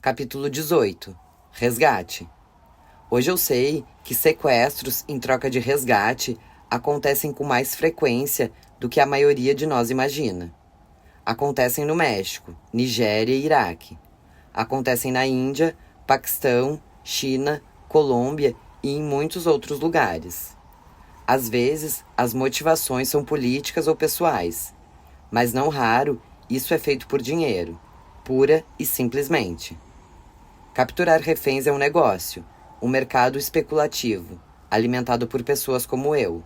Capítulo 18. Resgate. Hoje eu sei que sequestros em troca de resgate acontecem com mais frequência do que a maioria de nós imagina. Acontecem no México, Nigéria e Iraque. Acontecem na Índia, Paquistão, China, Colômbia e em muitos outros lugares. Às vezes, as motivações são políticas ou pessoais, mas não raro isso é feito por dinheiro, pura e simplesmente. Capturar reféns é um negócio, um mercado especulativo, alimentado por pessoas como eu.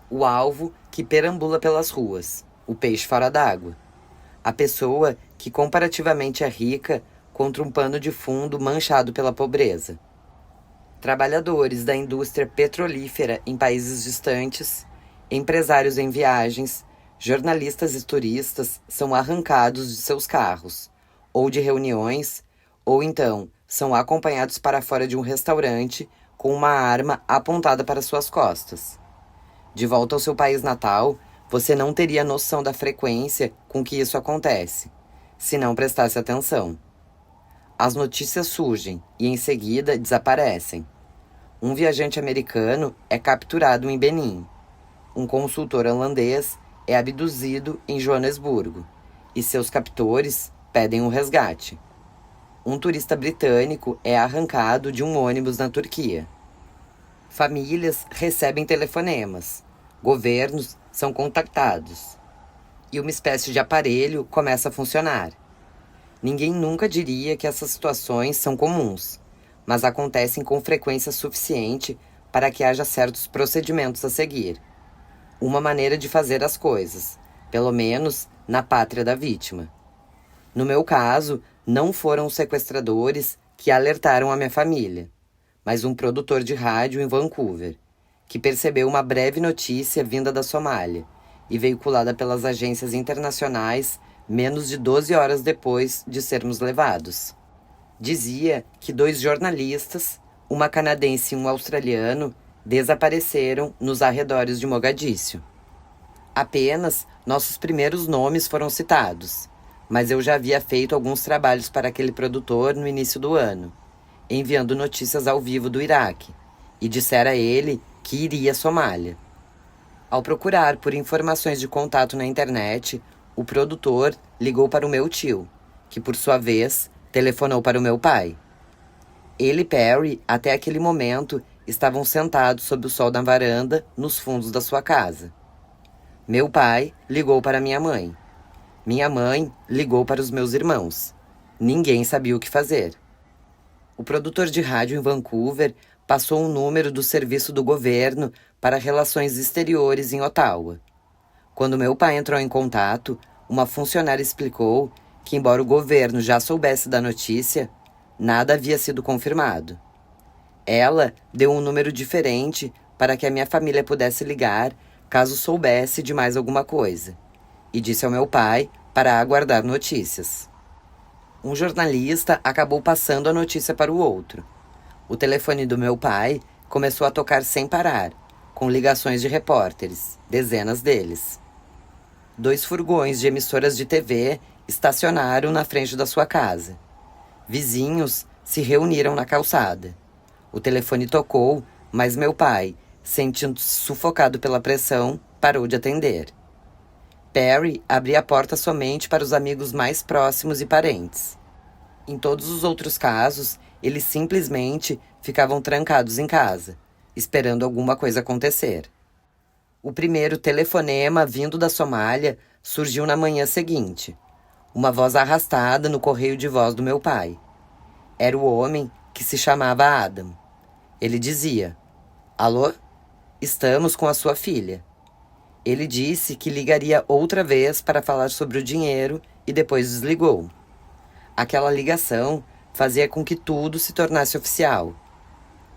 O alvo que perambula pelas ruas, o peixe fora d'água. A pessoa que comparativamente é rica contra um pano de fundo manchado pela pobreza. Trabalhadores da indústria petrolífera em países distantes, empresários em viagens, jornalistas e turistas são arrancados de seus carros, ou de reuniões, ou então são acompanhados para fora de um restaurante com uma arma apontada para suas costas. De volta ao seu país natal, você não teria noção da frequência com que isso acontece, se não prestasse atenção. As notícias surgem e em seguida desaparecem. Um viajante americano é capturado em Benin. Um consultor holandês é abduzido em Joanesburgo e seus captores pedem um resgate. Um turista britânico é arrancado de um ônibus na Turquia. Famílias recebem telefonemas, governos são contactados e uma espécie de aparelho começa a funcionar. Ninguém nunca diria que essas situações são comuns, mas acontecem com frequência suficiente para que haja certos procedimentos a seguir. Uma maneira de fazer as coisas, pelo menos na pátria da vítima. No meu caso, não foram os sequestradores que alertaram a minha família, mas um produtor de rádio em Vancouver, que percebeu uma breve notícia vinda da Somália e veiculada pelas agências internacionais menos de 12 horas depois de sermos levados. Dizia que 2 jornalistas, uma canadense e um australiano, desapareceram nos arredores de Mogadíscio. Apenas nossos primeiros nomes foram citados, mas eu já havia feito alguns trabalhos para aquele produtor no início do ano, enviando notícias ao vivo do Iraque, e dissera a ele que iria à Somália. Ao procurar por informações de contato na internet, o produtor ligou para o meu tio, que por sua vez telefonou para o meu pai. Ele e Perry, até aquele momento, estavam sentados sob o sol da varanda, nos fundos da sua casa. Meu pai ligou para minha mãe. Minha mãe ligou para os meus irmãos. Ninguém sabia o que fazer. O produtor de rádio em Vancouver passou um número do serviço do governo para relações exteriores em Ottawa. Quando meu pai entrou em contato, uma funcionária explicou que, embora o governo já soubesse da notícia, nada havia sido confirmado. Ela deu um número diferente para que a minha família pudesse ligar caso soubesse de mais alguma coisa, e disse ao meu pai para aguardar notícias. Um jornalista acabou passando a notícia para o outro. O telefone do meu pai começou a tocar sem parar, com ligações de repórteres, dezenas deles. 2 furgões de emissoras de TV estacionaram na frente da sua casa. Vizinhos se reuniram na calçada. O telefone tocou, mas meu pai, sentindo-se sufocado pela pressão, parou de atender. Perry abria a porta somente para os amigos mais próximos e parentes. Em todos os outros casos, eles simplesmente ficavam trancados em casa, esperando alguma coisa acontecer. O primeiro telefonema vindo da Somália surgiu na manhã seguinte. Uma voz arrastada no correio de voz do meu pai. Era o homem que se chamava Adam. Ele dizia: "Alô? Estamos com a sua filha." Ele disse que ligaria outra vez para falar sobre o dinheiro e depois desligou. Aquela ligação fazia com que tudo se tornasse oficial.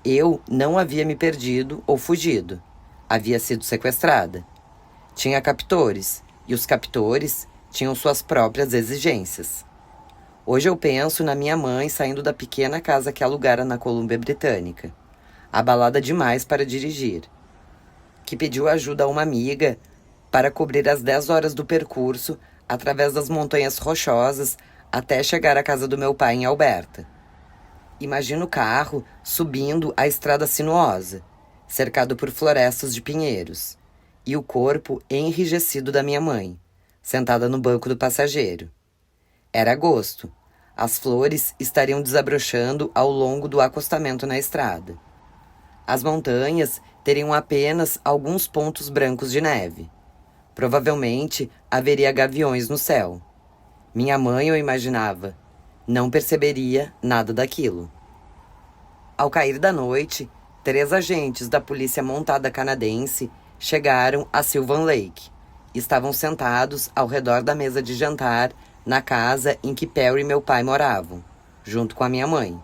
Eu não havia me perdido ou fugido. Havia sido sequestrada. Tinha captores, e os captores tinham suas próprias exigências. Hoje eu penso na minha mãe saindo da pequena casa que alugara na Colômbia Britânica, abalada demais para dirigir, que pediu ajuda a uma amiga para cobrir as 10 horas do percurso através das montanhas rochosas até chegar à casa do meu pai em Alberta. Imagino o carro subindo a estrada sinuosa, cercado por florestas de pinheiros, e o corpo enrijecido da minha mãe, sentada no banco do passageiro. Era agosto. As flores estariam desabrochando ao longo do acostamento na estrada. As montanhas teriam apenas alguns pontos brancos de neve. Provavelmente haveria gaviões no céu. Minha mãe, eu imaginava, não perceberia nada daquilo. Ao cair da noite, 3 agentes da polícia montada canadense chegaram a Sylvan Lake. Estavam sentados ao redor da mesa de jantar na casa em que Perry e meu pai moravam, junto com a minha mãe.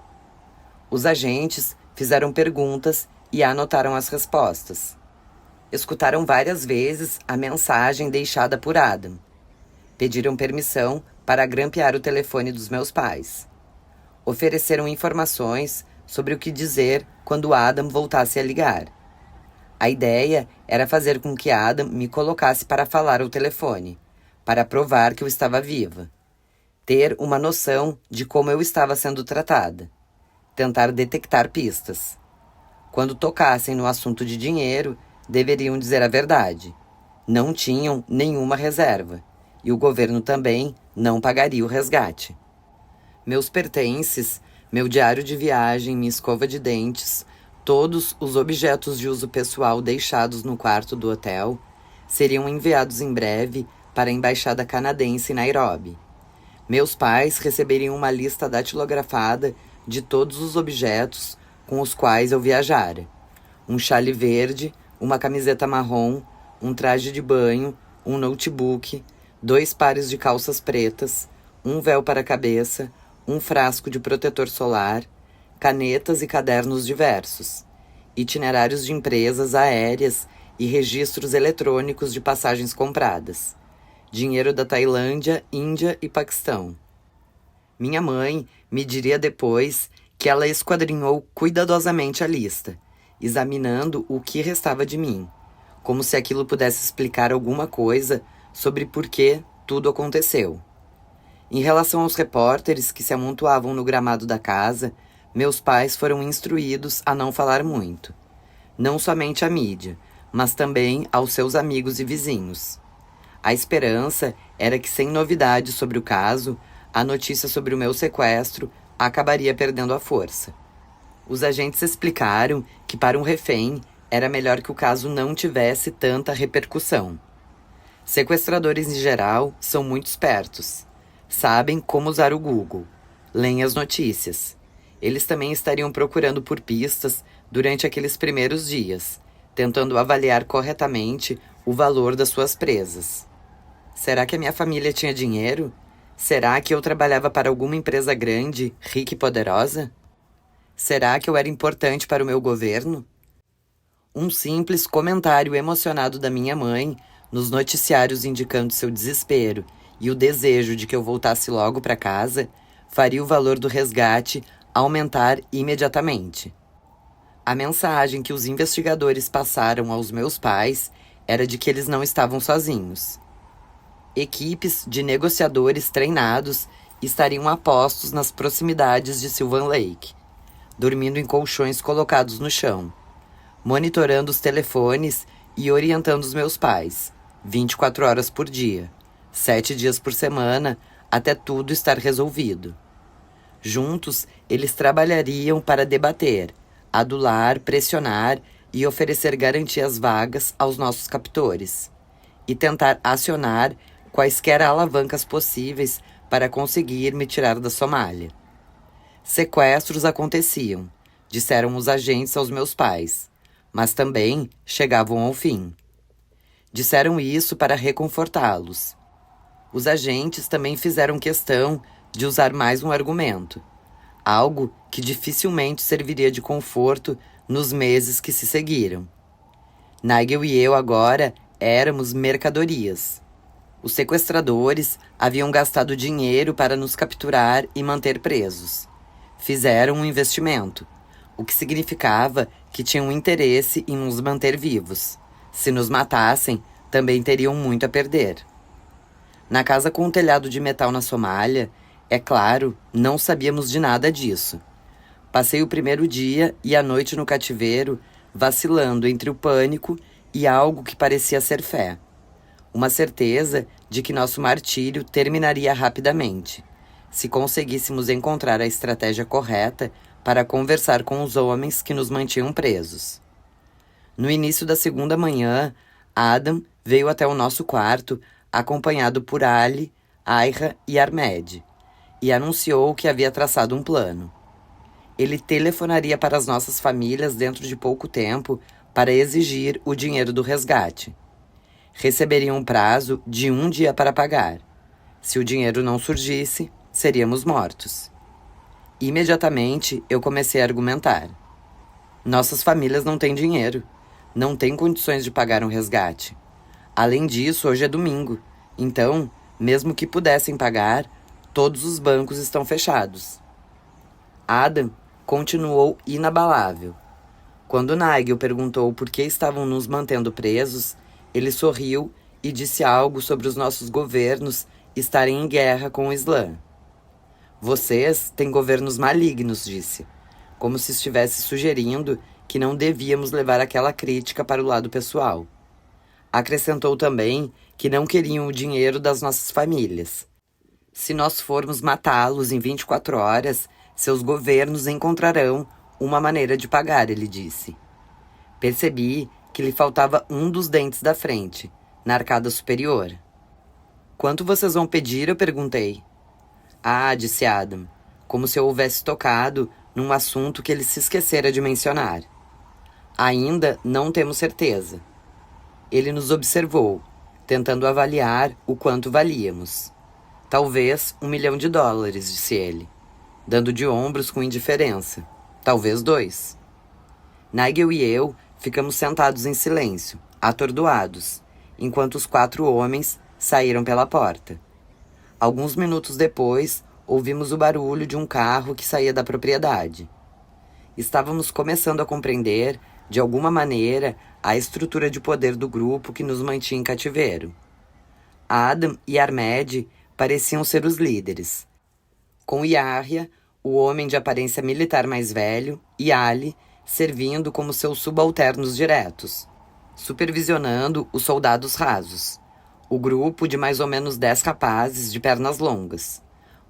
Os agentes fizeram perguntas e anotaram as respostas. Escutaram várias vezes a mensagem deixada por Adam. Pediram permissão para grampear o telefone dos meus pais. Ofereceram informações sobre o que dizer quando Adam voltasse a ligar. A ideia era fazer com que Adam me colocasse para falar ao telefone, para provar que eu estava viva. Ter uma noção de como eu estava sendo tratada. Tentar detectar pistas. Quando tocassem no assunto de dinheiro, deveriam dizer a verdade. Não tinham nenhuma reserva, e o governo também não pagaria o resgate. Meus pertences, meu diário de viagem, minha escova de dentes, todos os objetos de uso pessoal deixados no quarto do hotel, seriam enviados em breve para a embaixada canadense em Nairobi. Meus pais receberiam uma lista datilografada de todos os objetos com os quais eu viajara. Um chale verde, uma camiseta marrom, um traje de banho, um notebook, 2 pares de calças pretas, um véu para a cabeça, um frasco de protetor solar, canetas e cadernos diversos, itinerários de empresas aéreas e registros eletrônicos de passagens compradas, dinheiro da Tailândia, Índia e Paquistão. Minha mãe me diria depois que ela esquadrinhou cuidadosamente a lista, examinando o que restava de mim, como se aquilo pudesse explicar alguma coisa sobre por que tudo aconteceu. Em relação aos repórteres que se amontoavam no gramado da casa, meus pais foram instruídos a não falar muito. Não somente à mídia, mas também aos seus amigos e vizinhos. A esperança era que, sem novidades sobre o caso, a notícia sobre o meu sequestro acabaria perdendo a força. Os agentes explicaram que, para um refém, era melhor que o caso não tivesse tanta repercussão. Sequestradores, em geral, são muito espertos. Sabem como usar o Google. Leem as notícias. Eles também estariam procurando por pistas durante aqueles primeiros dias, tentando avaliar corretamente o valor das suas presas. Será que a minha família tinha dinheiro? Será que eu trabalhava para alguma empresa grande, rica e poderosa? Será que eu era importante para o meu governo? Um simples comentário emocionado da minha mãe nos noticiários indicando seu desespero e o desejo de que eu voltasse logo para casa faria o valor do resgate aumentar imediatamente. A mensagem que os investigadores passaram aos meus pais era de que eles não estavam sozinhos. Equipes de negociadores treinados estariam a postos nas proximidades de Sylvan Lake, dormindo em colchões colocados no chão, monitorando os telefones e orientando os meus pais, 24 horas por dia, 7 dias por semana, até tudo estar resolvido. Juntos, eles trabalhariam para debater, adular, pressionar e oferecer garantias vagas aos nossos captores, e tentar acionar quaisquer alavancas possíveis para conseguir me tirar da Somália. Sequestros aconteciam, disseram os agentes aos meus pais, mas também chegavam ao fim. Disseram isso para reconfortá-los. Os agentes também fizeram questão de usar mais um argumento, algo que dificilmente serviria de conforto nos meses que se seguiram. Nigel e eu agora éramos mercadorias. Os sequestradores haviam gastado dinheiro para nos capturar e manter presos. Fizeram um investimento, o que significava que tinham interesse em nos manter vivos. Se nos matassem, também teriam muito a perder. Na casa com o telhado de metal na Somália, É claro, não sabíamos de nada disso. Passei o primeiro dia e a noite no cativeiro, vacilando entre o pânico e algo que parecia ser fé. Uma certeza de que nosso martírio terminaria rapidamente, se conseguíssemos encontrar a estratégia correta para conversar com os homens que nos mantinham presos. No início da segunda manhã, Adam veio até o nosso quarto, acompanhado por Ali, Aira e Armed, e anunciou que havia traçado um plano. Ele telefonaria para as nossas famílias dentro de pouco tempo para exigir o dinheiro do resgate. Receberiam um prazo de 1 dia para pagar. Se o dinheiro não surgisse, seríamos mortos. Imediatamente, eu comecei a argumentar. Nossas famílias não têm dinheiro. Não têm condições de pagar um resgate. Além disso, hoje é domingo. Então, mesmo que pudessem pagar, todos os bancos estão fechados. Adam continuou inabalável. Quando Nigel perguntou por que estavam nos mantendo presos, ele sorriu e disse algo sobre os nossos governos estarem em guerra com o Islã. Vocês têm governos malignos, disse, como se estivesse sugerindo que não devíamos levar aquela crítica para o lado pessoal. Acrescentou também que não queriam o dinheiro das nossas famílias. Se nós formos matá-los em 24 horas, seus governos encontrarão uma maneira de pagar, ele disse. Percebi que lhe faltava um dos dentes da frente, na arcada superior. Quanto vocês vão pedir? Eu perguntei. Ah, disse Adam, como se eu houvesse tocado num assunto que ele se esquecera de mencionar. Ainda não temos certeza. Ele nos observou, tentando avaliar o quanto valíamos. Talvez $1 milhão, disse ele, dando de ombros com indiferença. Talvez 2. Nigel e eu ficamos sentados em silêncio, atordoados, enquanto os 4 homens saíram pela porta. Alguns minutos depois, ouvimos o barulho de um carro que saía da propriedade. Estávamos começando a compreender, de alguma maneira, a estrutura de poder do grupo que nos mantinha em cativeiro. Adam e Armed pareciam ser os líderes, com Yahya, o homem de aparência militar mais velho, e Ali servindo como seus subalternos diretos, supervisionando os soldados rasos, o grupo de mais ou menos 10 rapazes de pernas longas,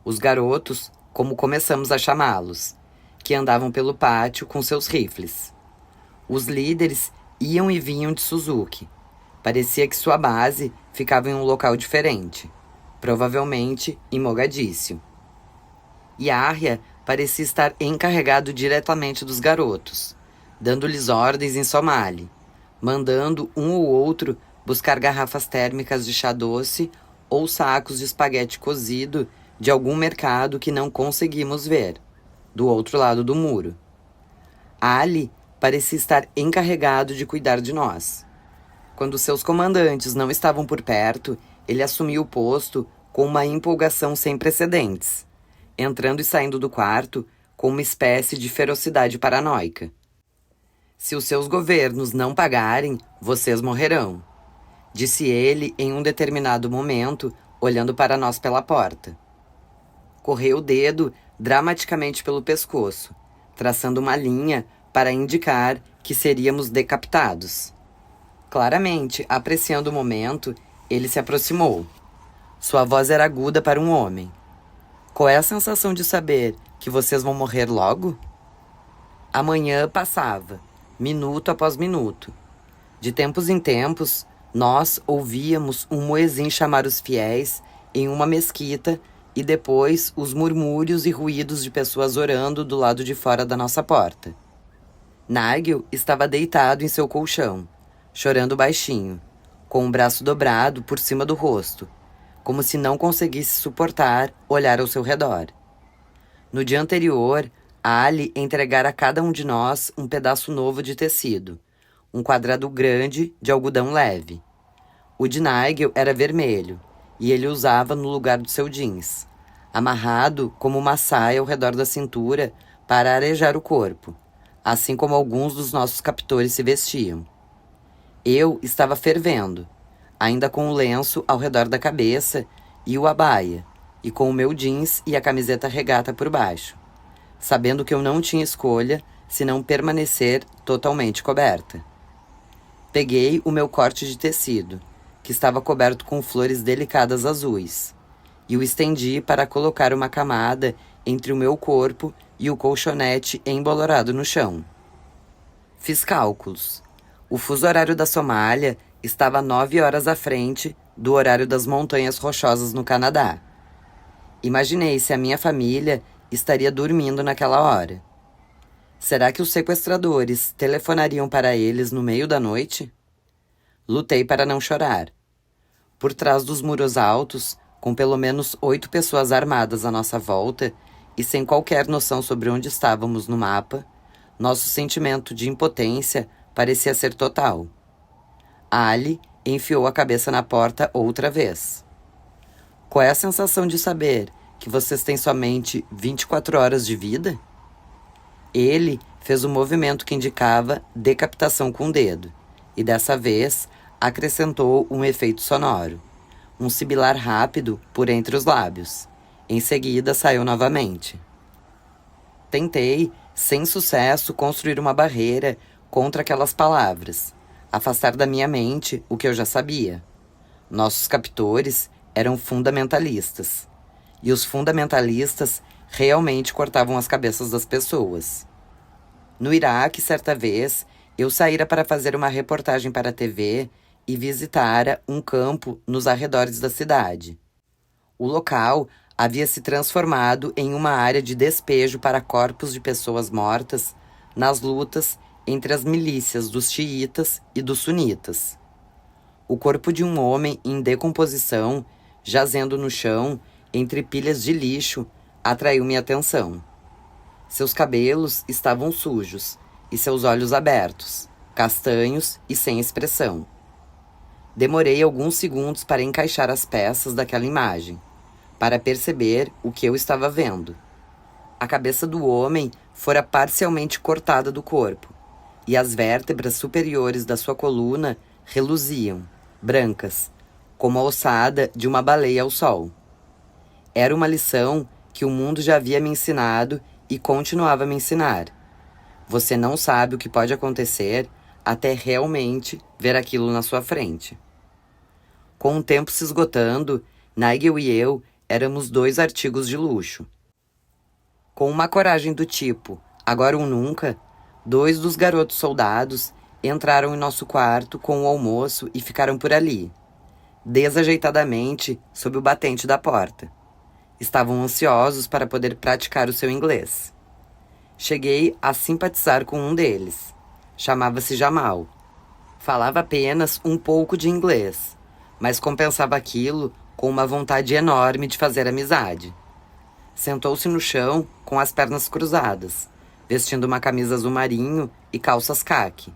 os garotos, como começamos a chamá-los, que andavam pelo pátio com seus rifles. Os líderes iam e vinham de Suzuki. Parecia que sua base ficava em um local diferente, provavelmente em Mogadíscio. Yahya parecia estar encarregado diretamente dos garotos, dando-lhes ordens em somali, mandando um ou outro buscar garrafas térmicas de chá doce ou sacos de espaguete cozido de algum mercado que não conseguimos ver, do outro lado do muro. Ali parecia estar encarregado de cuidar de nós. Quando seus comandantes não estavam por perto, ele assumiu o posto com uma empolgação sem precedentes, entrando e saindo do quarto com uma espécie de ferocidade paranoica. Se os seus governos não pagarem, vocês morrerão, disse ele em um determinado momento, olhando para nós pela porta. Correu o dedo dramaticamente pelo pescoço, traçando uma linha para indicar que seríamos decapitados. Claramente, apreciando o momento, ele se aproximou. Sua voz era aguda para um homem. Qual é a sensação de saber que vocês vão morrer logo? A manhã passava, minuto após minuto. De tempos em tempos, nós ouvíamos um muezzin chamar os fiéis em uma mesquita e depois os murmúrios e ruídos de pessoas orando do lado de fora da nossa porta. Nigel estava deitado em seu colchão, chorando baixinho, com o braço dobrado por cima do rosto, como se não conseguisse suportar olhar ao seu redor. No dia anterior, Ali entregara a cada um de nós um pedaço novo de tecido, um quadrado grande de algodão leve. O de Nigel era vermelho, e ele usava no lugar do seu jeans, amarrado como uma saia ao redor da cintura para arejar o corpo, assim como alguns dos nossos captores se vestiam. Eu estava fervendo, ainda com o lenço ao redor da cabeça e o abaia, e com o meu jeans e a camiseta regata por baixo, sabendo que eu não tinha escolha senão permanecer totalmente coberta. Peguei o meu corte de tecido, que estava coberto com flores delicadas azuis, e o estendi para colocar uma camada entre o meu corpo e o colchonete embolorado no chão. Fiz cálculos. O fuso horário da Somália estava 9 horas à frente do horário das Montanhas Rochosas no Canadá. Imaginei se a minha família estaria dormindo naquela hora. Será que os sequestradores telefonariam para eles no meio da noite? Lutei para não chorar. Por trás dos muros altos, com pelo menos 8 pessoas armadas à nossa volta e sem qualquer noção sobre onde estávamos no mapa, nosso sentimento de impotência parecia ser total. Ali enfiou a cabeça na porta outra vez. Qual é a sensação de saber que vocês têm somente 24 horas de vida? Ele fez o movimento que indicava decapitação com o dedo, e dessa vez acrescentou um efeito sonoro, um sibilar rápido por entre os lábios. Em seguida saiu novamente. Tentei, sem sucesso, construir uma barreira contra aquelas palavras, afastar da minha mente o que eu já sabia. Nossos captores eram fundamentalistas, e os fundamentalistas realmente cortavam as cabeças das pessoas. No Iraque, certa vez, eu saíra para fazer uma reportagem para a TV e visitara um campo nos arredores da cidade. O local havia se transformado em uma área de despejo para corpos de pessoas mortas nas lutas entre as milícias dos xiitas e dos sunitas. O corpo de um homem em decomposição, jazendo no chão, entre pilhas de lixo, atraiu minha atenção. Seus cabelos estavam sujos e seus olhos abertos, castanhos e sem expressão. Demorei alguns segundos para encaixar as peças daquela imagem, para perceber o que eu estava vendo. A cabeça do homem fora parcialmente cortada do corpo, e as vértebras superiores da sua coluna reluziam, brancas, como a ossada de uma baleia ao sol. Era uma lição que o mundo já havia me ensinado e continuava a me ensinar. Você não sabe o que pode acontecer até realmente ver aquilo na sua frente. Com o tempo se esgotando, Nigel e eu éramos 2 artigos de luxo. Com uma coragem do tipo, agora ou nunca, 2 dos garotos soldados entraram em nosso quarto com o almoço e ficaram por ali, desajeitadamente sob o batente da porta. Estavam ansiosos para poder praticar o seu inglês. Cheguei a simpatizar com um deles. Chamava-se Jamal. Falava apenas um pouco de inglês, mas compensava aquilo com uma vontade enorme de fazer amizade. Sentou-se no chão com as pernas cruzadas, vestindo uma camisa azul marinho e calças caque,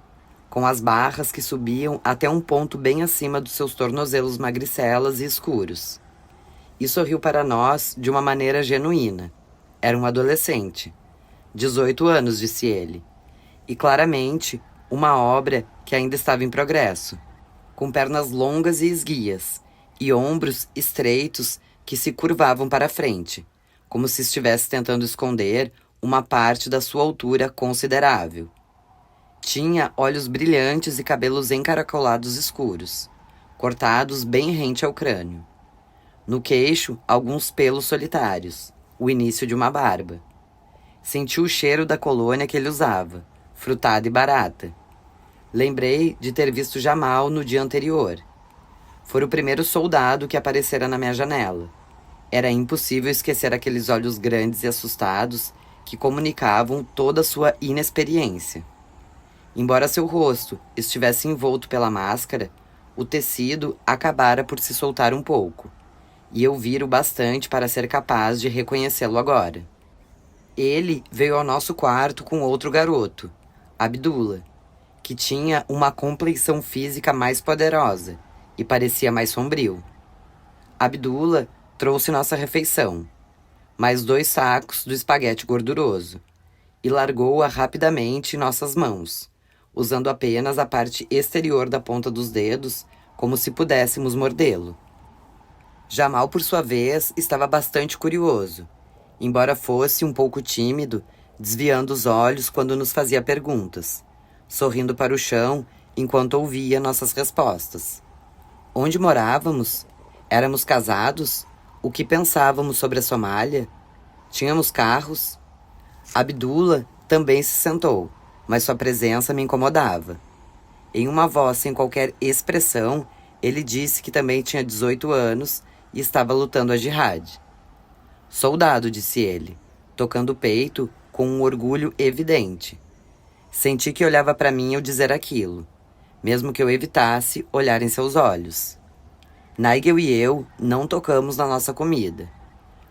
com as barras que subiam até um ponto bem acima dos seus tornozelos magricelas e escuros. E sorriu para nós de uma maneira genuína. Era um adolescente. 18 anos, disse ele. E claramente, uma obra que ainda estava em progresso, com pernas longas e esguias, e ombros estreitos que se curvavam para a frente, como se estivesse tentando esconder uma parte da sua altura considerável. Tinha olhos brilhantes e cabelos encaracolados escuros, cortados bem rente ao crânio. No queixo, alguns pelos solitários, o início de uma barba. Senti o cheiro da colônia que ele usava, frutada e barata. Lembrei de ter visto Jamal no dia anterior. Fora o primeiro soldado que aparecera na minha janela. Era impossível esquecer aqueles olhos grandes e assustados que comunicavam toda a sua inexperiência. Embora seu rosto estivesse envolto pela máscara, o tecido acabara por se soltar um pouco, e eu vira o bastante para ser capaz de reconhecê-lo agora. Ele veio ao nosso quarto com outro garoto, Abdullah, que tinha uma compleição física mais poderosa e parecia mais sombrio. Abdullah trouxe nossa refeição, mais 2 sacos do espaguete gorduroso, e largou-a rapidamente em nossas mãos, usando apenas a parte exterior da ponta dos dedos como se pudéssemos mordê-lo. Jamal, por sua vez, estava bastante curioso, embora fosse um pouco tímido, desviando os olhos quando nos fazia perguntas, sorrindo para o chão enquanto ouvia nossas respostas. Onde morávamos? Éramos casados? O que pensávamos sobre a Somália? Tínhamos carros? Abdullah também se sentou, mas sua presença me incomodava. Em uma voz sem qualquer expressão, ele disse que também tinha 18 anos e estava lutando a jihad. Soldado, disse ele, tocando o peito com um orgulho evidente. Senti que olhava para mim ao dizer aquilo, mesmo que eu evitasse olhar em seus olhos. Nigel e eu não tocamos na nossa comida.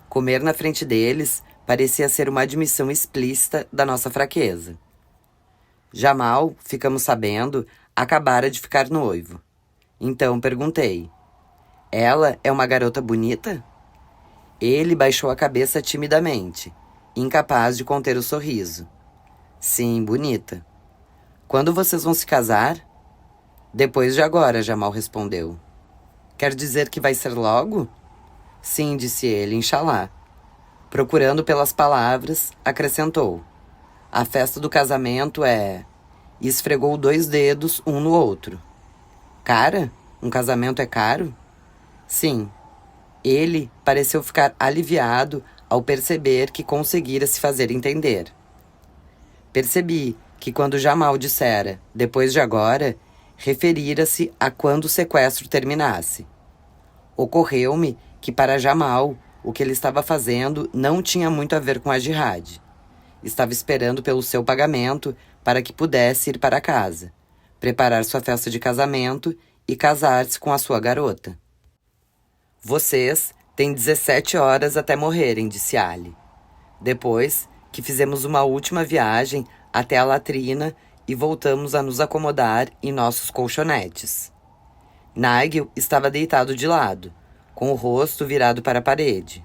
Comer na frente deles parecia ser uma admissão explícita da nossa fraqueza. Jamal, ficamos sabendo, acabara de ficar noivo. Então perguntei: ela é uma garota bonita? Ele baixou a cabeça timidamente, incapaz de conter o sorriso. Sim, bonita. Quando vocês vão se casar? Depois de agora, Jamal respondeu. Quer dizer que vai ser logo? Sim, disse ele, Inxalá. Procurando pelas palavras, acrescentou. A festa do casamento é... E esfregou 2 dedos um no outro. Cara? Um casamento é caro? Sim. Ele pareceu ficar aliviado ao perceber que conseguira se fazer entender. Percebi que quando Jamal dissera, depois de agora, referira-se a quando o sequestro terminasse. Ocorreu-me que para Jamal, o que ele estava fazendo não tinha muito a ver com a jihad. Estava esperando pelo seu pagamento para que pudesse ir para casa, preparar sua festa de casamento e casar-se com a sua garota. Vocês têm 17 horas até morrerem, disse Ali. Depois que fizemos uma última viagem até a latrina e voltamos a nos acomodar em nossos colchonetes. Nigel estava deitado de lado, com o rosto virado para a parede.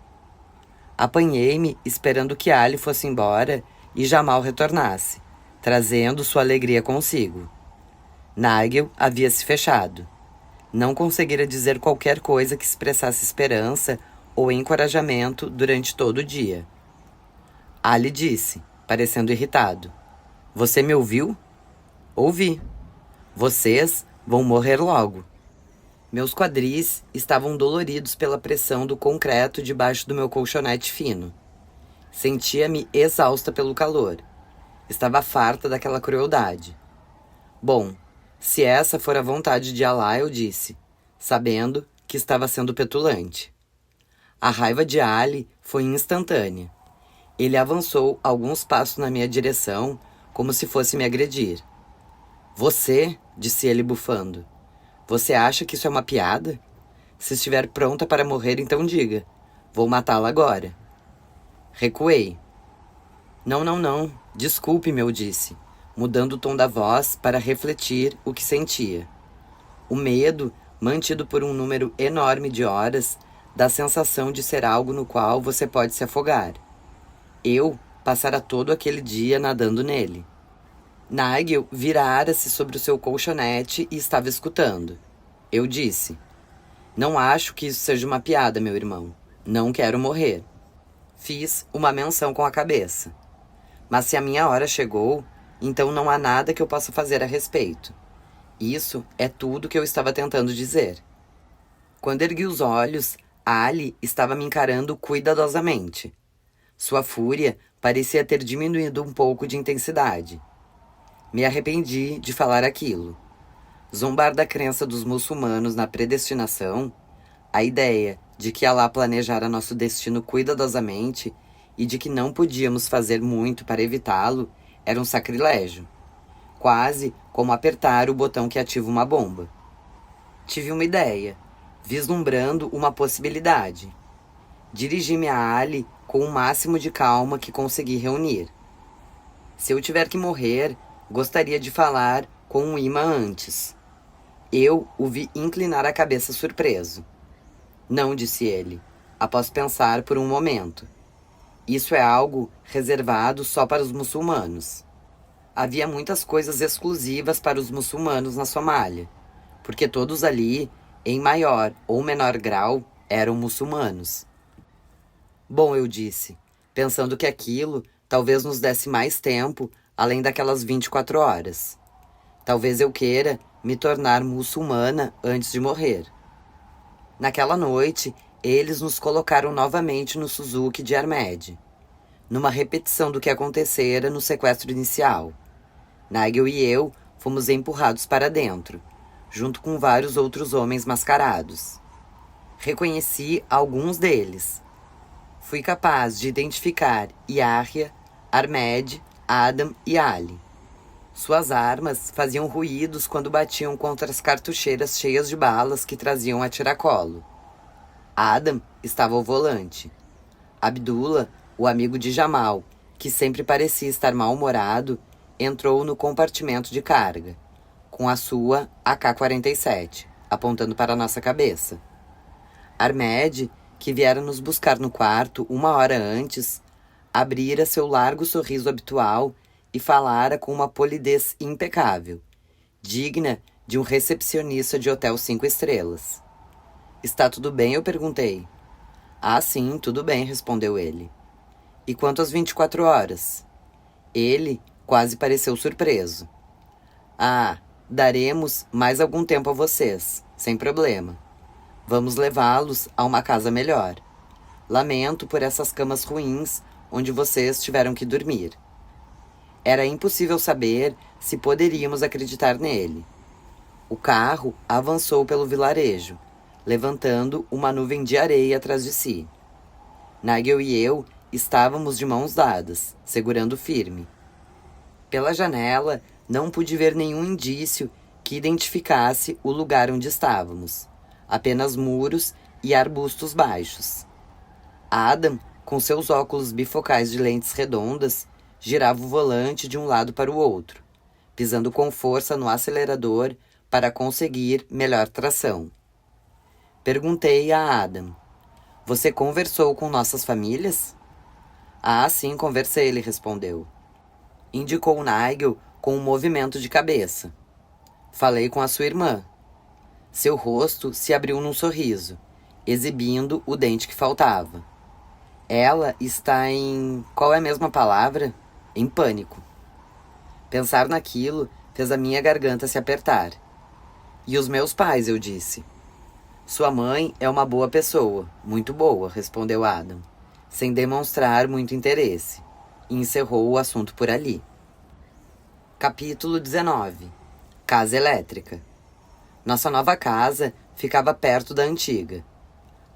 Apanhei-me esperando que Ali fosse embora e Jamal retornasse, trazendo sua alegria consigo. Nigel havia se fechado. Não conseguira dizer qualquer coisa que expressasse esperança ou encorajamento durante todo o dia. Ali disse, parecendo irritado. Você me ouviu? Ouvi. Vocês vão morrer logo. Meus quadris estavam doloridos pela pressão do concreto debaixo do meu colchonete fino. Sentia-me exausta pelo calor. Estava farta daquela crueldade. Bom, se essa for a vontade de Alá, eu disse, sabendo que estava sendo petulante. A raiva de Ali foi instantânea. Ele avançou alguns passos na minha direção, como se fosse me agredir. Você, disse ele bufando, você acha que isso é uma piada? Se estiver pronta para morrer, então diga. Vou matá-la agora. Recuei. Não, desculpe-me, eu disse, mudando o tom da voz para refletir o que sentia. O medo, mantido por um número enorme de horas, dá a sensação de ser algo no qual você pode se afogar. Eu passara todo aquele dia nadando nele. Nigel virara-se sobre o seu colchonete e estava escutando. Eu disse, não acho que isso seja uma piada, meu irmão. Não quero morrer. Fiz uma menção com a cabeça. Mas se a minha hora chegou, então não há nada que eu possa fazer a respeito. Isso é tudo que eu estava tentando dizer. Quando ergui os olhos, Ali estava me encarando cuidadosamente. Sua fúria parecia ter diminuído um pouco de intensidade. Me arrependi de falar aquilo. Zombar da crença dos muçulmanos na predestinação, a ideia de que Alá planejara nosso destino cuidadosamente e de que não podíamos fazer muito para evitá-lo, era um sacrilégio. Quase como apertar o botão que ativa uma bomba. Tive uma ideia, vislumbrando uma possibilidade. Dirigi-me a Ali com o máximo de calma que consegui reunir. Se eu tiver que morrer, gostaria de falar com um imã antes. Eu o vi inclinar a cabeça surpreso. Não, disse ele, após pensar por um momento. Isso é algo reservado só para os muçulmanos. Havia muitas coisas exclusivas para os muçulmanos na Somália, porque todos ali, em maior ou menor grau, Eram muçulmanos. Bom, eu disse, pensando que aquilo talvez nos desse mais tempo além daquelas 24 horas. Talvez eu queira me tornar muçulmana antes de morrer. Naquela noite, eles nos colocaram novamente no Suzuki de Armed, numa repetição do que acontecera no sequestro inicial. Nigel e eu fomos empurrados para dentro, junto com vários outros homens mascarados. Reconheci alguns deles. Fui capaz de identificar Yahya, Armed, Adam e Ali. Suas armas faziam ruídos quando batiam contra as cartucheiras cheias de balas que traziam a tiracolo. Adam estava ao volante. Abdullah, o amigo de Jamal, que sempre parecia estar mal-humorado, entrou no compartimento de carga, com a sua AK-47, apontando para nossa cabeça. Armed, que viera nos buscar no quarto 1 hora antes, abrira seu largo sorriso habitual e falara com uma polidez impecável, digna de um recepcionista de hotel 5 estrelas. Está tudo bem? Eu perguntei. Ah, sim, tudo bem, respondeu ele. E quanto às 24 horas? Ele quase pareceu surpreso. Ah, daremos mais algum tempo a vocês, sem problema. Vamos levá-los a uma casa melhor. Lamento por essas camas ruins onde vocês tiveram que dormir. Era impossível saber se poderíamos acreditar nele. O carro avançou pelo vilarejo, levantando uma nuvem de areia atrás de si. Nigel e eu estávamos de mãos dadas, segurando firme. Pela janela, não pude ver nenhum indício que identificasse o lugar onde estávamos. Apenas muros e arbustos baixos. Adam, com seus óculos bifocais de lentes redondas, girava o volante de um lado para o outro, pisando com força no acelerador para conseguir melhor tração. Perguntei a Adam: Você conversou com nossas famílias? Ah, sim, conversei, ele respondeu. Indicou Nigel com um movimento de cabeça. Falei com a sua irmã. Seu rosto se abriu num sorriso, exibindo o dente que faltava. Ela está em... qual é a mesma palavra? Em pânico. Pensar naquilo fez a minha garganta se apertar. E os meus pais, eu disse. Sua mãe é uma boa pessoa, muito boa, respondeu Adam, sem demonstrar muito interesse, e encerrou o assunto por ali. Capítulo 19. Casa elétrica. Nossa nova casa ficava perto da antiga.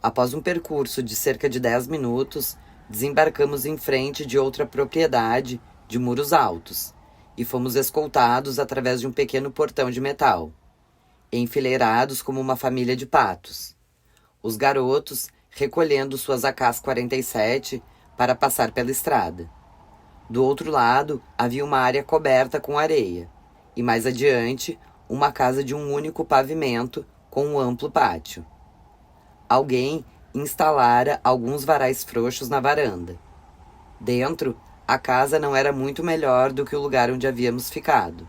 Após um percurso de cerca de 10 minutos, desembarcamos em frente de outra propriedade de muros altos e fomos escoltados através de um pequeno portão de metal, enfileirados como uma família de patos. Os garotos recolhendo suas AK-47 para passar pela estrada. Do outro lado, havia uma área coberta com areia e, mais adiante, uma casa de um único pavimento com um amplo pátio. Alguém instalara alguns varais frouxos na varanda. Dentro, a casa não era muito melhor do que o lugar onde havíamos ficado,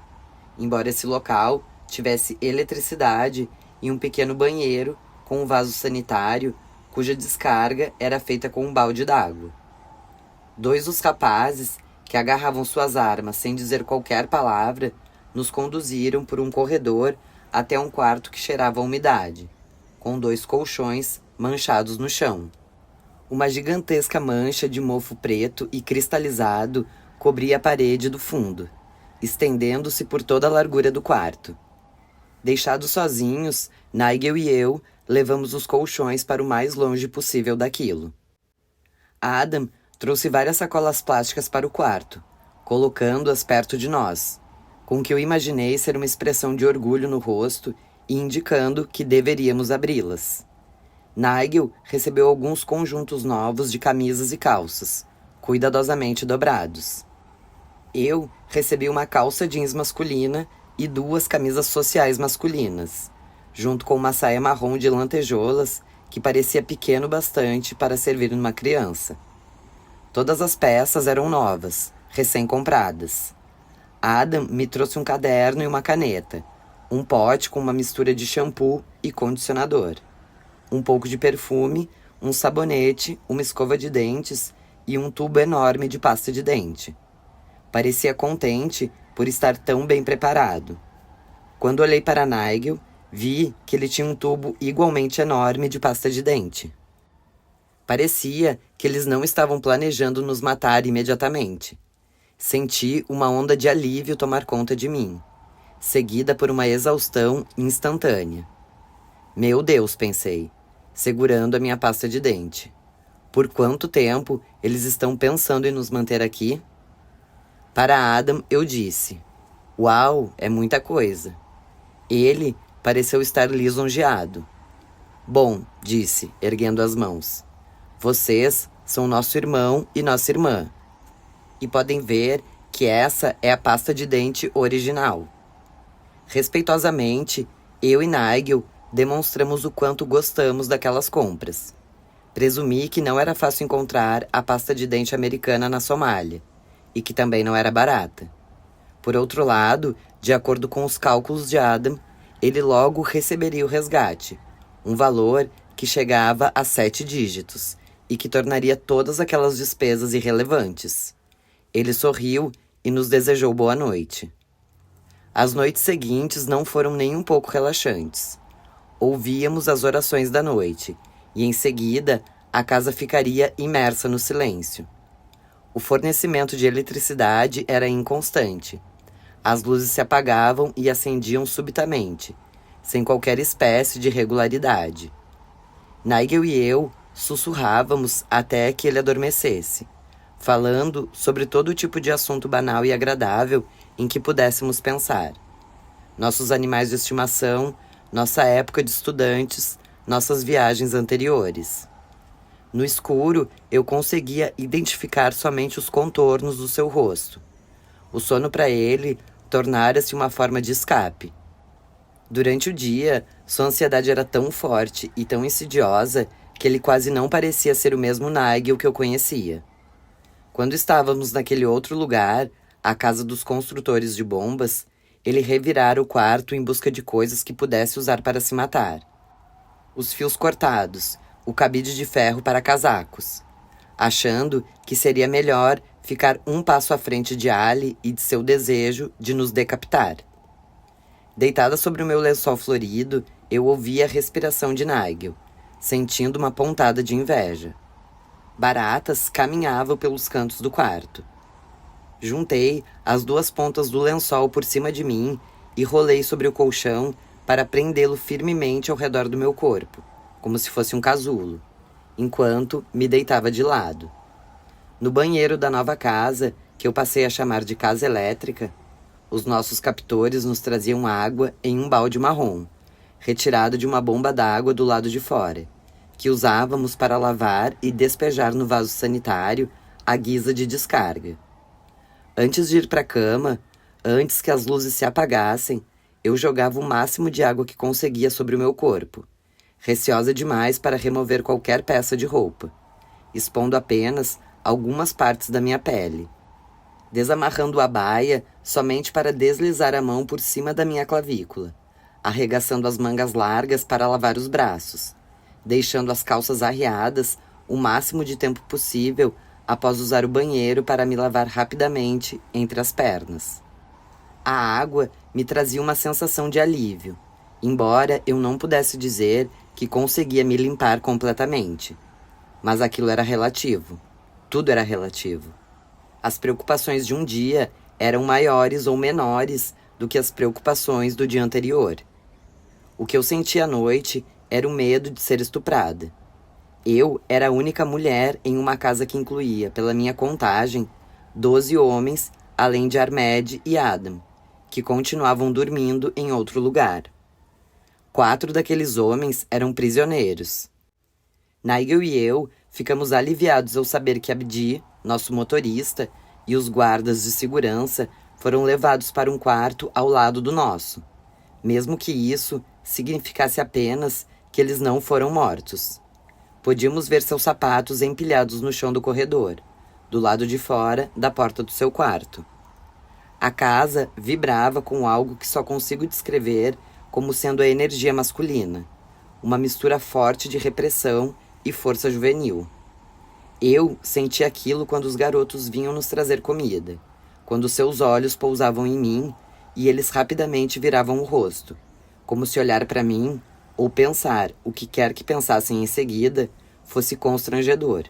embora esse local tivesse eletricidade e um pequeno banheiro com um vaso sanitário cuja descarga era feita com um balde d'água. 2 dos rapazes, que agarravam suas armas sem dizer qualquer palavra, nos conduziram por um corredor até um quarto que cheirava a umidade, com 2 colchões manchados no chão. Uma gigantesca mancha de mofo preto e cristalizado cobria a parede do fundo, estendendo-se por toda a largura do quarto. Deixados sozinhos, Nigel e eu levamos os colchões para o mais longe possível daquilo. Adam trouxe várias sacolas plásticas para o quarto, colocando-as perto de nós, com o que eu imaginei ser uma expressão de orgulho no rosto e indicando que deveríamos abri-las. Nigel recebeu alguns conjuntos novos de camisas e calças, cuidadosamente dobrados. Eu recebi uma calça jeans masculina e 2 camisas sociais masculinas, junto com uma saia marrom de lantejoulas que parecia pequeno bastante para servir numa criança. Todas as peças eram novas, recém-compradas. Adam me trouxe um caderno e uma caneta, um pote com uma mistura de shampoo e condicionador, um pouco de perfume, um sabonete, uma escova de dentes e um tubo enorme de pasta de dente. Parecia contente por estar tão bem preparado. Quando olhei para Nigel, vi que ele tinha um tubo igualmente enorme de pasta de dente. Parecia que eles não estavam planejando nos matar imediatamente. Senti uma onda de alívio tomar conta de mim, seguida por uma exaustão instantânea. Meu Deus, pensei, segurando a minha pasta de dente. Por quanto tempo eles estão pensando em nos manter aqui? Para Adam, eu disse: Uau, é muita coisa. Ele pareceu estar lisonjeado. Bom, disse, erguendo as mãos. Vocês são nosso irmão e nossa irmã. E podem ver que essa é a pasta de dente original. Respeitosamente, eu e Nigel demonstramos o quanto gostamos daquelas compras. Presumi que não era fácil encontrar a pasta de dente americana na Somália, e que também não era barata. Por outro lado, de acordo com os cálculos de Adam, ele logo receberia o resgate, um valor que chegava a 7 dígitos, e que tornaria todas aquelas despesas irrelevantes. Ele sorriu e nos desejou boa noite. As noites seguintes não foram nem um pouco relaxantes. Ouvíamos as orações da noite, e em seguida a casa ficaria imersa no silêncio. O fornecimento de eletricidade era inconstante. As luzes se apagavam e acendiam subitamente, sem qualquer espécie de regularidade. Nigel e eu sussurrávamos até que ele adormecesse, falando sobre todo tipo de assunto banal e agradável em que pudéssemos pensar. Nossos animais de estimação, nossa época de estudantes, nossas viagens anteriores. No escuro, eu conseguia identificar somente os contornos do seu rosto. O sono para ele tornara-se uma forma de escape. Durante o dia, sua ansiedade era tão forte e tão insidiosa que ele quase não parecia ser o mesmo Nigel que eu conhecia. Quando estávamos naquele outro lugar, a casa dos construtores de bombas, ele revirara o quarto em busca de coisas que pudesse usar para se matar. Os fios cortados, o cabide de ferro para casacos, achando que seria melhor ficar um passo à frente de Ali e de seu desejo de nos decapitar. Deitada sobre o meu lençol florido, eu ouvia a respiração de Nigel, sentindo uma pontada de inveja. Baratas caminhavam pelos cantos do quarto. Juntei as duas pontas do lençol por cima de mim e rolei sobre o colchão para prendê-lo firmemente ao redor do meu corpo, como se fosse um casulo, enquanto me deitava de lado. No banheiro da nova casa, que eu passei a chamar de casa elétrica, os nossos captores nos traziam água em um balde marrom, retirado de uma bomba d'água do lado de fora, que usávamos para lavar e despejar no vaso sanitário à guisa de descarga. Antes de ir para a cama, antes que as luzes se apagassem, eu jogava o máximo de água que conseguia sobre o meu corpo, receosa demais para remover qualquer peça de roupa, expondo apenas algumas partes da minha pele, desamarrando a baia somente para deslizar a mão por cima da minha clavícula, arregaçando as mangas largas para lavar os braços, deixando as calças arreadas o máximo de tempo possível após usar o banheiro para me lavar rapidamente entre as pernas. A água me trazia uma sensação de alívio, embora eu não pudesse dizer que conseguia me limpar completamente. Mas aquilo era relativo. Tudo era relativo. As preocupações de um dia eram maiores ou menores do que as preocupações do dia anterior. O que eu sentia à noite era o medo de ser estuprada. Eu era a única mulher em uma casa que incluía, pela minha contagem, 12 homens, além de Ahmed e Adam, que continuavam dormindo em outro lugar. 4 daqueles homens eram prisioneiros. Nigel e eu ficamos aliviados ao saber que Abdi, nosso motorista, e os guardas de segurança foram levados para um quarto ao lado do nosso, mesmo que isso significasse apenas que eles não foram mortos. Podíamos ver seus sapatos empilhados no chão do corredor, do lado de fora da porta do seu quarto. A casa vibrava com algo que só consigo descrever como sendo a energia masculina, uma mistura forte de repressão e força juvenil. Eu senti aquilo quando os garotos vinham nos trazer comida, quando seus olhos pousavam em mim e eles rapidamente viravam o rosto, como se olhar para mim ou pensar o que quer que pensassem em seguida fosse constrangedor.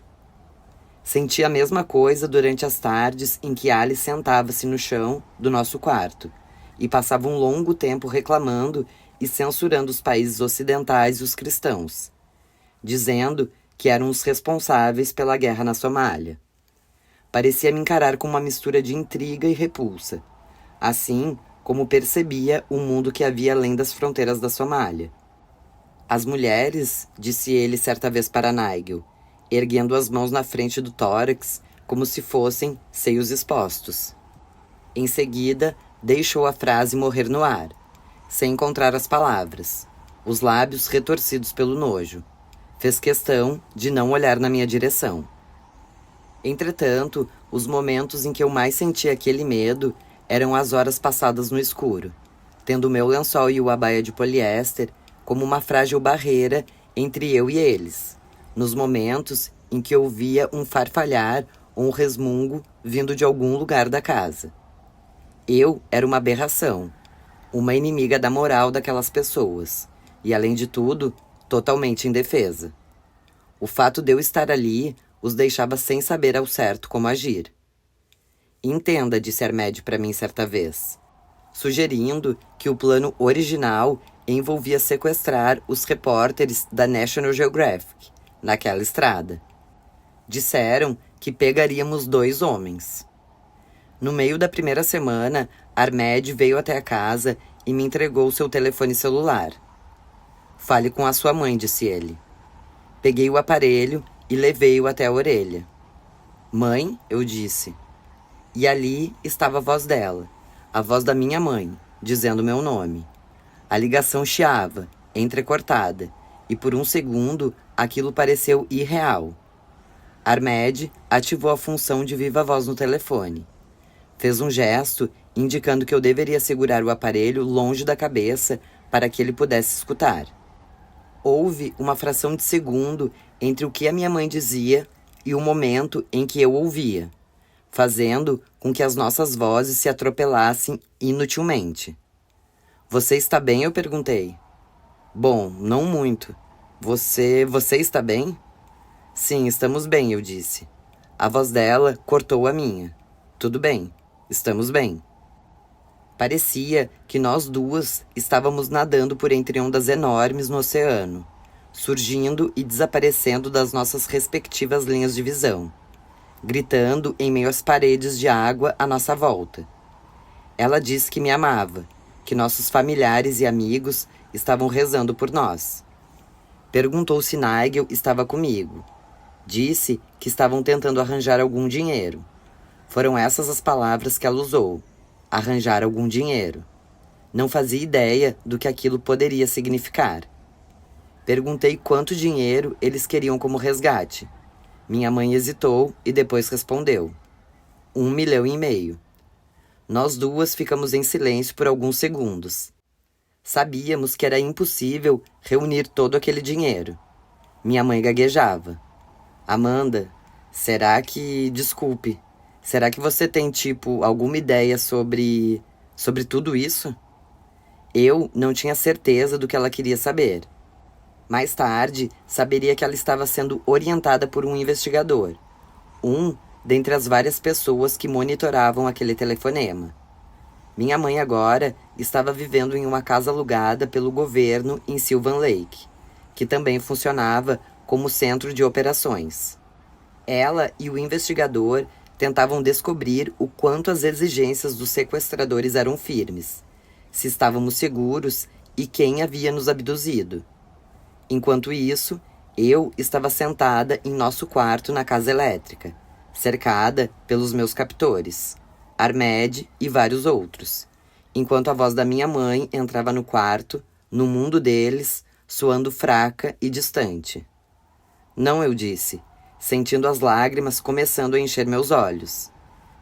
Senti a mesma coisa durante as tardes em que Alice sentava-se no chão do nosso quarto e passava um longo tempo reclamando e censurando os países ocidentais e os cristãos, dizendo que eram os responsáveis pela guerra na Somália. Parecia me encarar com uma mistura de intriga e repulsa, assim como percebia o mundo que havia além das fronteiras da Somália. As mulheres, disse ele certa vez para Nigel, erguendo as mãos na frente do tórax como se fossem seios expostos. Em seguida, deixou a frase morrer no ar, sem encontrar as palavras, os lábios retorcidos pelo nojo. Fez questão de não olhar na minha direção. Entretanto, os momentos em que eu mais sentia aquele medo eram as horas passadas no escuro, tendo o meu lençol e o abaia de poliéster como uma frágil barreira entre eu e eles, nos momentos em que eu via um farfalhar ou um resmungo vindo de algum lugar da casa. Eu era uma aberração, uma inimiga da moral daquelas pessoas, e, além de tudo, totalmente indefesa. O fato de eu estar ali os deixava sem saber ao certo como agir. Entenda, disse Armed para mim certa vez, sugerindo que o plano original envolvia sequestrar os repórteres da National Geographic, naquela estrada. Disseram que pegaríamos 2 homens. No meio da primeira semana, Armed veio até a casa e me entregou seu telefone celular. Fale com a sua mãe, disse ele. Peguei o aparelho e levei-o até a orelha. Mãe, eu disse. E ali estava a voz dela, a voz da minha mãe, dizendo meu nome. A ligação chiava, entrecortada, e por um segundo aquilo pareceu irreal. Armed ativou a função de viva voz no telefone. Fez um gesto indicando que eu deveria segurar o aparelho longe da cabeça para que ele pudesse escutar. Houve uma fração de segundo entre o que a minha mãe dizia e o momento em que eu ouvia, fazendo com que as nossas vozes se atropelassem inutilmente. Você está bem? Eu perguntei. Bom, não muito. Você está bem? Sim, estamos bem, eu disse. A voz dela cortou a minha. Tudo bem, estamos bem. Parecia que nós duas estávamos nadando por entre ondas enormes no oceano, surgindo e desaparecendo das nossas respectivas linhas de visão, gritando em meio às paredes de água à nossa volta. Ela disse que me amava, que nossos familiares e amigos estavam rezando por nós. Perguntou se Nigel estava comigo. Disse que estavam tentando arranjar algum dinheiro. Foram essas as palavras que ela usou. Arranjar algum dinheiro. Não fazia ideia do que aquilo poderia significar. Perguntei quanto dinheiro eles queriam como resgate. Minha mãe hesitou e depois respondeu. 1,5 milhão. Nós duas ficamos em silêncio por alguns segundos. Sabíamos que era impossível reunir todo aquele dinheiro. Minha mãe gaguejava. Amanda, desculpe, será que você tem, alguma ideia sobre tudo isso? Eu não tinha certeza do que ela queria saber. Mais tarde, saberia que ela estava sendo orientada por um investigador. Dentre as várias pessoas que monitoravam aquele telefonema. Minha mãe agora estava vivendo em uma casa alugada pelo governo em Sylvan Lake, que também funcionava como centro de operações. Ela e o investigador tentavam descobrir o quanto as exigências dos sequestradores eram firmes, se estávamos seguros e quem havia nos abduzido. Enquanto isso, eu estava sentada em nosso quarto na casa elétrica, cercada pelos meus captores, Armed e vários outros, enquanto a voz da minha mãe entrava no quarto, no mundo deles, soando fraca e distante. Não, eu disse, sentindo as lágrimas começando a encher meus olhos,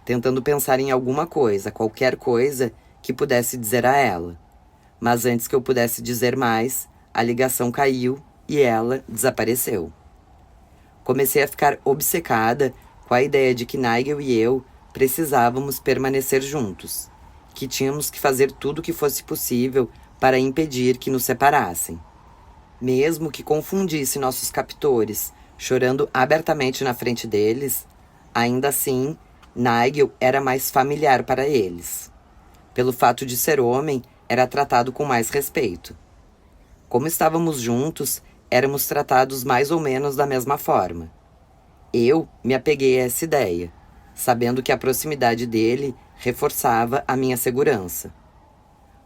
tentando pensar em alguma coisa, qualquer coisa que pudesse dizer a ela. Mas antes que eu pudesse dizer mais, a ligação caiu e ela desapareceu. Comecei a ficar obcecada com a ideia de que Nigel e eu precisávamos permanecer juntos, que tínhamos que fazer tudo o que fosse possível para impedir que nos separassem. Mesmo que confundisse nossos captores, chorando abertamente na frente deles, ainda assim, Nigel era mais familiar para eles. Pelo fato de ser homem, era tratado com mais respeito. Como estávamos juntos, éramos tratados mais ou menos da mesma forma. Eu me apeguei a essa ideia, sabendo que a proximidade dele reforçava a minha segurança.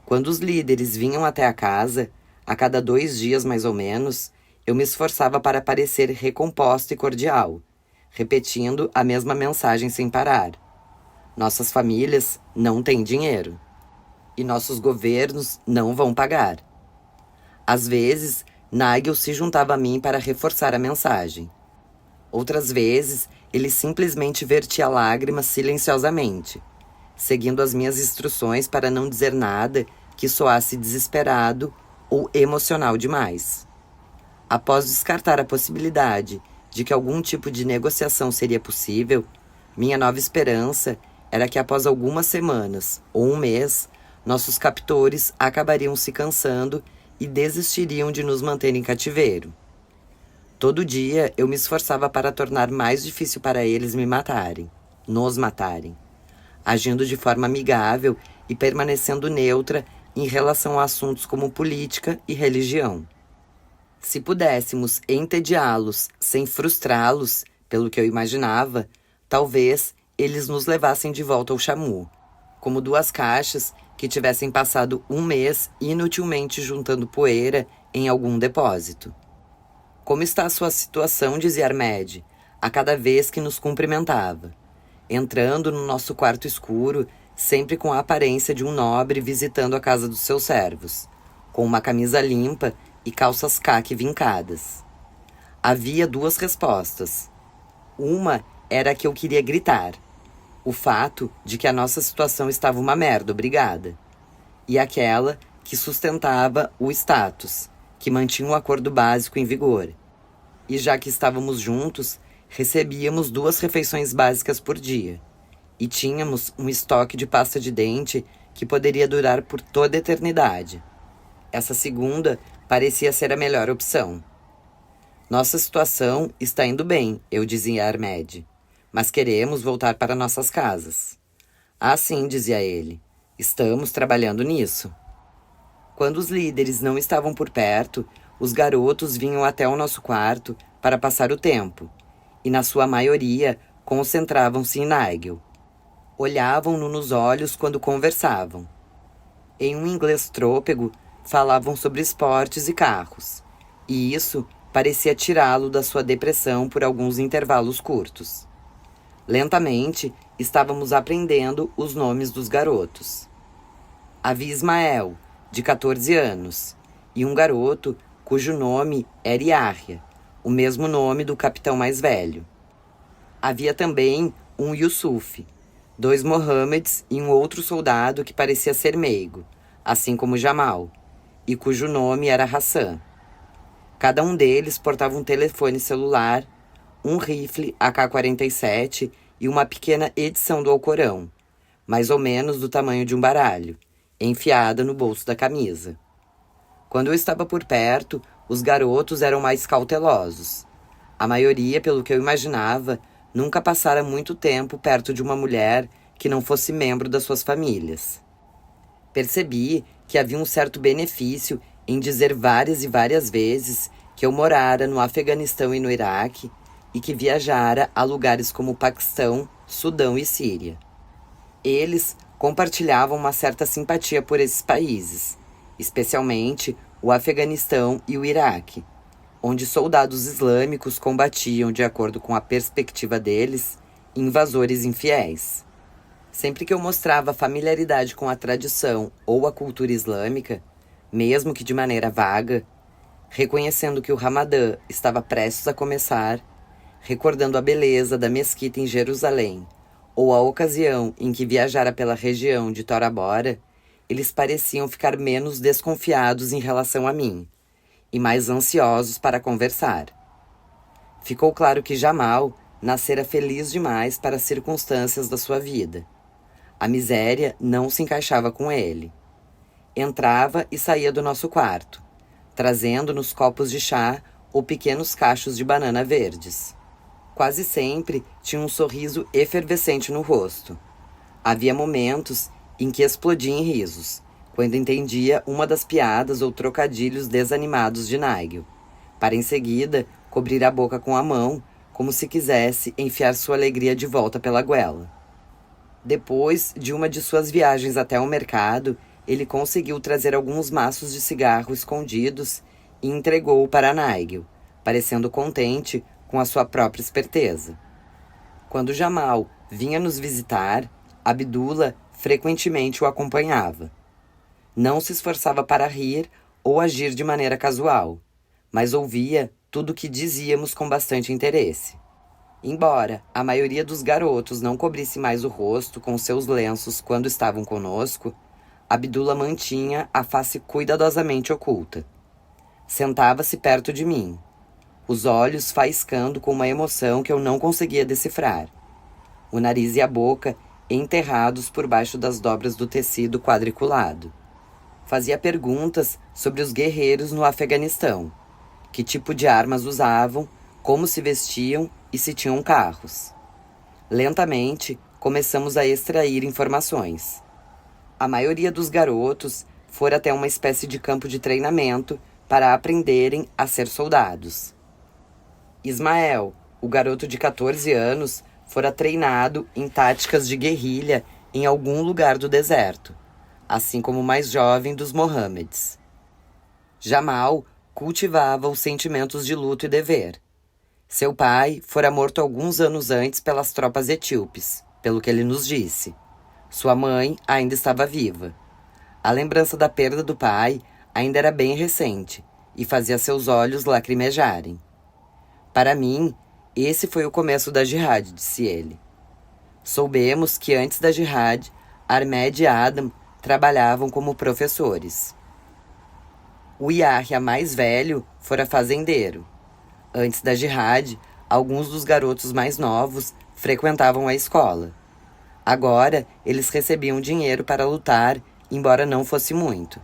Quando os líderes vinham até a casa, a cada 2 dias mais ou menos, eu me esforçava para parecer recomposta e cordial, repetindo a mesma mensagem sem parar. Nossas famílias não têm dinheiro. E nossos governos não vão pagar. Às vezes, Nigel se juntava a mim para reforçar a mensagem. Outras vezes, ele simplesmente vertia lágrimas silenciosamente, seguindo as minhas instruções para não dizer nada que soasse desesperado ou emocional demais. Após descartar a possibilidade de que algum tipo de negociação seria possível, minha nova esperança era que após algumas semanas ou um mês, nossos captores acabariam se cansando e desistiriam de nos manter em cativeiro. Todo dia eu me esforçava para tornar mais difícil para eles nos matarem, agindo de forma amigável e permanecendo neutra em relação a assuntos como política e religião. Se pudéssemos entediá-los sem frustrá-los, pelo que eu imaginava, talvez eles nos levassem de volta ao Shamu, como 2 caixas que tivessem passado um mês inutilmente juntando poeira em algum depósito. Como está a sua situação, dizia Armed, a cada vez que nos cumprimentava, entrando no nosso quarto escuro, sempre com a aparência de um nobre visitando a casa dos seus servos, com uma camisa limpa e calças caque vincadas. Havia 2 respostas. Uma era que eu queria gritar, o fato de que a nossa situação estava uma merda, obrigada. E aquela que sustentava o status, que mantinha um acordo básico em vigor. E já que estávamos juntos, recebíamos 2 refeições básicas por dia. E tínhamos um estoque de pasta de dente que poderia durar por toda a eternidade. Essa segunda parecia ser a melhor opção. Nossa situação está indo bem, eu dizia a Armed. Mas queremos voltar para nossas casas. Ah, sim, dizia ele. Estamos trabalhando nisso. Quando os líderes não estavam por perto, os garotos vinham até o nosso quarto para passar o tempo. E, na sua maioria, concentravam-se em Nigel. Olhavam-no nos olhos quando conversavam. Em um inglês trôpego, falavam sobre esportes e carros. E isso parecia tirá-lo da sua depressão por alguns intervalos curtos. Lentamente, estávamos aprendendo os nomes dos garotos. Havia Ismael, de 14 anos, e um garoto cujo nome era Yahya, o mesmo nome do capitão mais velho. Havia também um Yusuf, 2 Mohammeds e um outro soldado que parecia ser meigo, assim como Jamal, e cujo nome era Hassan. Cada um deles portava um telefone celular, um rifle AK-47 e uma pequena edição do Alcorão, mais ou menos do tamanho de um baralho, enfiada no bolso da camisa. Quando eu estava por perto, os garotos eram mais cautelosos. A maioria, pelo que eu imaginava, nunca passara muito tempo perto de uma mulher que não fosse membro das suas famílias. Percebi que havia um certo benefício em dizer várias e várias vezes que eu morara no Afeganistão e no Iraque e que viajara a lugares como Paquistão, Sudão e Síria. Eles compartilhavam uma certa simpatia por esses países, especialmente o Afeganistão e o Iraque, onde soldados islâmicos combatiam, de acordo com a perspectiva deles, invasores infiéis. Sempre que eu mostrava familiaridade com a tradição ou a cultura islâmica, mesmo que de maneira vaga, reconhecendo que o Ramadã estava prestes a começar, recordando a beleza da mesquita em Jerusalém, ou a ocasião em que viajara pela região de Tora Bora, eles pareciam ficar menos desconfiados em relação a mim, e mais ansiosos para conversar. Ficou claro que Jamal nascera feliz demais para as circunstâncias da sua vida. A miséria não se encaixava com ele. Entrava e saía do nosso quarto, trazendo-nos copos de chá ou pequenos cachos de banana verdes. Quase sempre tinha um sorriso efervescente no rosto. Havia momentos em que explodia em risos, quando entendia uma das piadas ou trocadilhos desanimados de Nigel, para em seguida cobrir a boca com a mão, como se quisesse enfiar sua alegria de volta pela goela. Depois de uma de suas viagens até o mercado, ele conseguiu trazer alguns maços de cigarro escondidos e entregou-o para Nigel, parecendo contente com a sua própria esperteza. Quando Jamal vinha nos visitar, Abdullah frequentemente o acompanhava. Não se esforçava para rir ou agir de maneira casual, mas ouvia tudo o que dizíamos com bastante interesse. Embora a maioria dos garotos não cobrisse mais o rosto com seus lenços quando estavam conosco, Abdullah mantinha a face cuidadosamente oculta. Sentava-se perto de mim, os olhos faiscando com uma emoção que eu não conseguia decifrar. O nariz e a boca enterrados por baixo das dobras do tecido quadriculado. Fazia perguntas sobre os guerreiros no Afeganistão, que tipo de armas usavam, como se vestiam e se tinham carros. Lentamente, começamos a extrair informações. A maioria dos garotos fora até uma espécie de campo de treinamento para aprenderem a ser soldados. Ismael, o garoto de 14 anos, fora treinado em táticas de guerrilha em algum lugar do deserto, assim como o mais jovem dos Mohammeds. Jamal cultivava os sentimentos de luto e dever. Seu pai fora morto alguns anos antes pelas tropas etíopes, pelo que ele nos disse. Sua mãe ainda estava viva. A lembrança da perda do pai ainda era bem recente e fazia seus olhos lacrimejarem. Para mim, esse foi o começo da jihad, disse ele. Soubemos que antes da jihad, Ahmed e Adam trabalhavam como professores. O Yahya mais velho fora fazendeiro. Antes da jihad, alguns dos garotos mais novos frequentavam a escola. Agora, eles recebiam dinheiro para lutar, embora não fosse muito.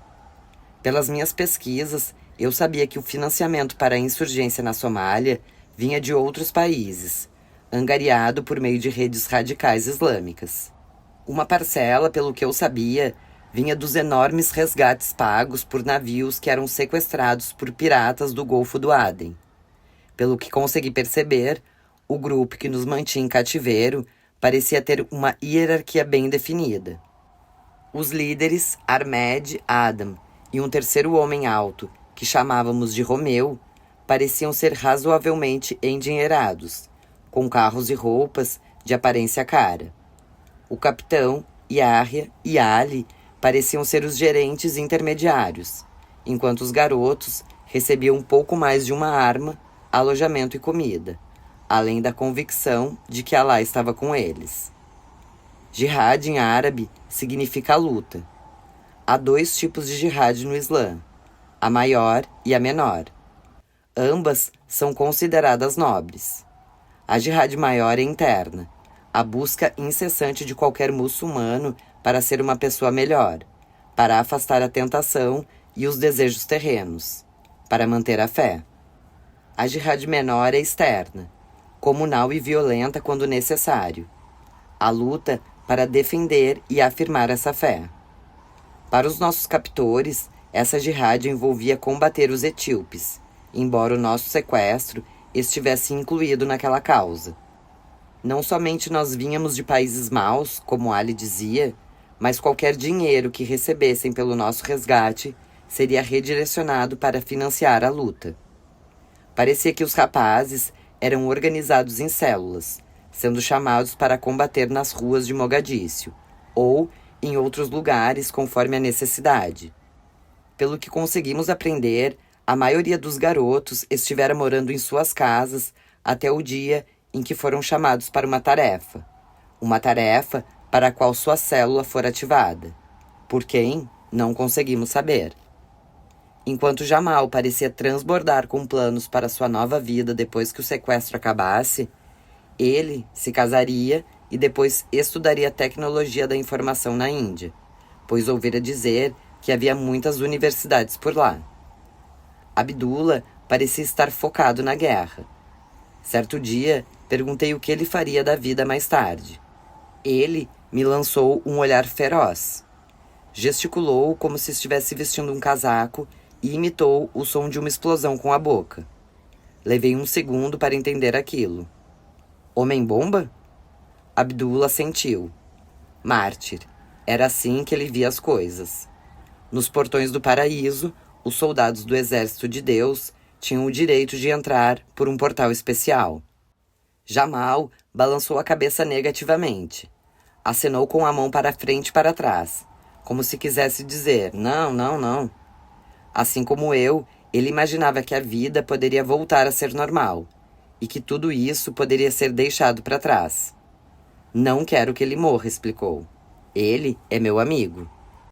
Pelas minhas pesquisas, eu sabia que o financiamento para a insurgência na Somália vinha de outros países, angariado por meio de redes radicais islâmicas. Uma parcela, pelo que eu sabia, vinha dos enormes resgates pagos por navios que eram sequestrados por piratas do Golfo do Aden. Pelo que consegui perceber, o grupo que nos mantinha em cativeiro parecia ter uma hierarquia bem definida. Os líderes, Ahmed, Adam e um terceiro homem alto, que chamávamos de Romeu, pareciam ser razoavelmente endinheirados, com carros e roupas de aparência cara. O capitão, Yahya e Ali pareciam ser os gerentes intermediários, enquanto os garotos recebiam um pouco mais de uma arma, alojamento e comida, além da convicção de que Alá estava com eles. Jihad em árabe significa luta. Há 2 tipos de jihad no Islã, a maior e a menor. Ambas são consideradas nobres. A jihad maior é interna, a busca incessante de qualquer muçulmano para ser uma pessoa melhor, para afastar a tentação e os desejos terrenos, para manter a fé. A jihad menor é externa, comunal e violenta quando necessário. A luta para defender e afirmar essa fé. Para os nossos captores, essa jihad envolvia combater os etíopes, embora o nosso sequestro estivesse incluído naquela causa. Não somente nós vínhamos de países maus, como Ali dizia, mas qualquer dinheiro que recebessem pelo nosso resgate seria redirecionado para financiar a luta. Parecia que os rapazes eram organizados em células, sendo chamados para combater nas ruas de Mogadíscio, ou em outros lugares conforme a necessidade. Pelo que conseguimos aprender, a maioria dos garotos estivera morando em suas casas até o dia em que foram chamados para uma tarefa para a qual sua célula fora ativada. Por quem? Não conseguimos saber. Enquanto Jamal parecia transbordar com planos para sua nova vida depois que o sequestro acabasse, ele se casaria e depois estudaria tecnologia da informação na Índia, pois ouvira dizer que havia muitas universidades por lá. Abdullah parecia estar focado na guerra. Certo dia, perguntei o que ele faria da vida mais tarde. Ele me lançou um olhar feroz. Gesticulou como se estivesse vestindo um casaco e imitou o som de uma explosão com a boca. Levei um segundo para entender aquilo. Homem-bomba? Abdullah sentiu. Mártir. Era assim que ele via as coisas. Nos portões do paraíso, os soldados do exército de Deus tinham o direito de entrar por um portal especial. Jamal balançou a cabeça negativamente. Acenou com a mão para frente e para trás, como se quisesse dizer, não, não, não. Assim como eu, ele imaginava que a vida poderia voltar a ser normal, e que tudo isso poderia ser deixado para trás. Não quero que ele morra, explicou. Ele é meu amigo.